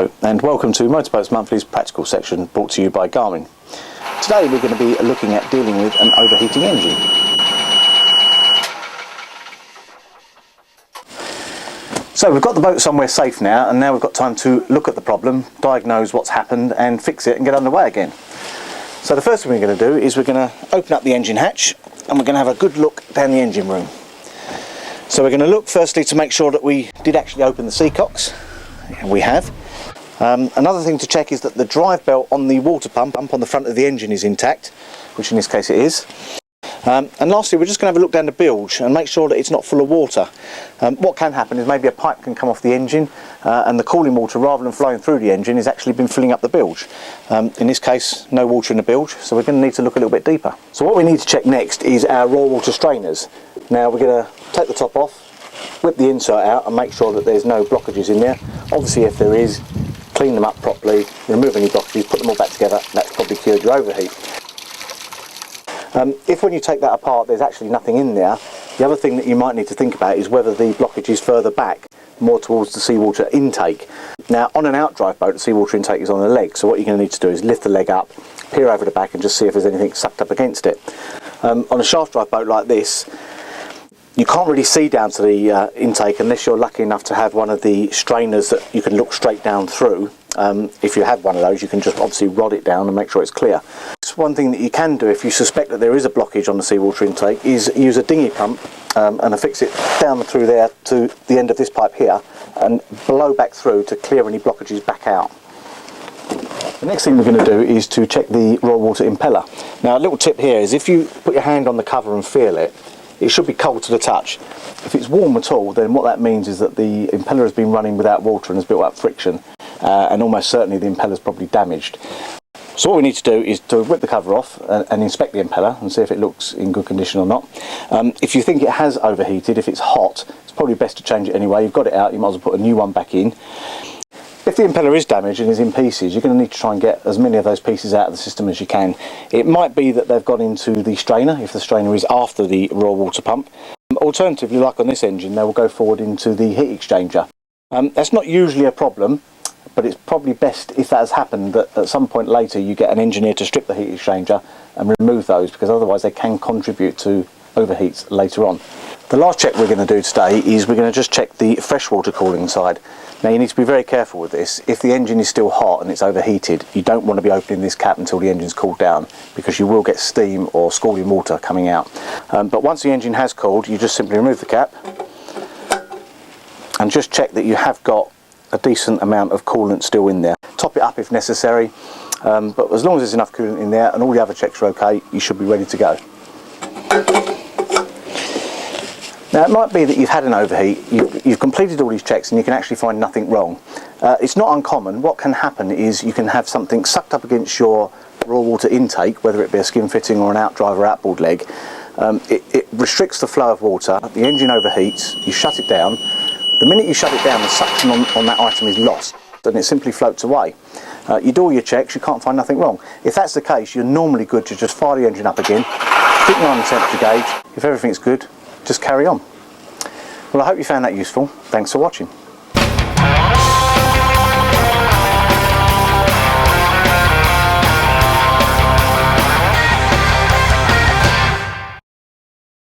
Hello and welcome to Boats Monthly's Practical section, brought to you by Garmin. Today we're going to be looking at dealing with an overheating engine. So we've got the boat somewhere safe now, and now we've got time to look at the problem, diagnose what's happened and fix it and get underway again. So the first thing we're going to do is we're going to open up the engine hatch and we're going to have a good look down the engine room. So we're going to look firstly to make sure that we did actually open the seacocks, and we have. Another thing to check is that the drive belt on the water pump on the front of the engine is intact, which in this case it is. And lastly, we're just going to have a look down the bilge and make sure that it's not full of water. What can happen is maybe a pipe can come off the engine and the cooling water, rather than flowing through the engine, has actually been filling up the bilge. In this case, no water in the bilge, so we're going to need to look a little bit deeper. So what we need to check next is our raw water strainers. Now we're going to take the top off, whip the insert out and make sure that there's no blockages in there. Obviously if there is, clean them up properly, remove any blockages, put them all back together, that's probably cured your overheat. If when you take that apart there's actually nothing in there, the other thing that you might need to think about is whether the blockage is further back, more towards the seawater intake. Now on an outdrive boat the seawater intake is on the leg, so what you're going to need to do is lift the leg up, peer over the back and just see if there's anything sucked up against it. On a shaft drive boat like this, you can't really see down to the intake unless you're lucky enough to have one of the strainers that you can look straight down through. If you have one of those, you can just obviously rod it down and make sure it's clear. One thing that you can do if you suspect that there is a blockage on the seawater intake is use a dinghy pump and affix it down through there to the end of this pipe here and blow back through to clear any blockages back out. The next thing we're going to do is to check the raw water impeller. Now a little tip here is if you put your hand on the cover and feel it, it should be cold to the touch. If it's warm at all, then what that means is that the impeller has been running without water and has built up friction, and almost certainly the impeller is probably damaged. So what we need to do is to whip the cover off and inspect the impeller and see if it looks in good condition or not. If you think it has overheated, if it's hot, it's probably best to change it anyway. You've got it out, you might as well put a new one back in. If the impeller is damaged and is in pieces, you're going to need to try and get as many of those pieces out of the system as you can. It might be that they've gone into the strainer, if the strainer is after the raw water pump. Alternatively, like on this engine, they will go forward into the heat exchanger. That's not usually a problem, but it's probably best if that has happened that at some point later you get an engineer to strip the heat exchanger and remove those, because otherwise they can contribute to overheats later on. The last check we're going to do today is we're going to just check the freshwater cooling side. Now you need to be very careful with this. If the engine is still hot and it's overheated, you don't want to be opening this cap until the engine's cooled down, because you will get steam or scalding water coming out. But once the engine has cooled, you just simply remove the cap and just check that you have got a decent amount of coolant still in there. Top it up if necessary, but as long as there's enough coolant in there and all the other checks are okay, you should be ready to go. Now it might be that you've had an overheat, you've completed all these checks and you can actually find nothing wrong. It's not uncommon. What can happen is you can have something sucked up against your raw water intake, whether it be a skin fitting or an outdrive or outboard leg. It restricts the flow of water, the engine overheats, you shut it down. The minute you shut it down, the suction on that item is lost and it simply floats away. You do all your checks, you can't find nothing wrong. If that's the case, you're normally good to just fire the engine up again, keep an eye on the temperature gauge. If everything's good, just carry on. Well, I hope you found that useful. Thanks for watching.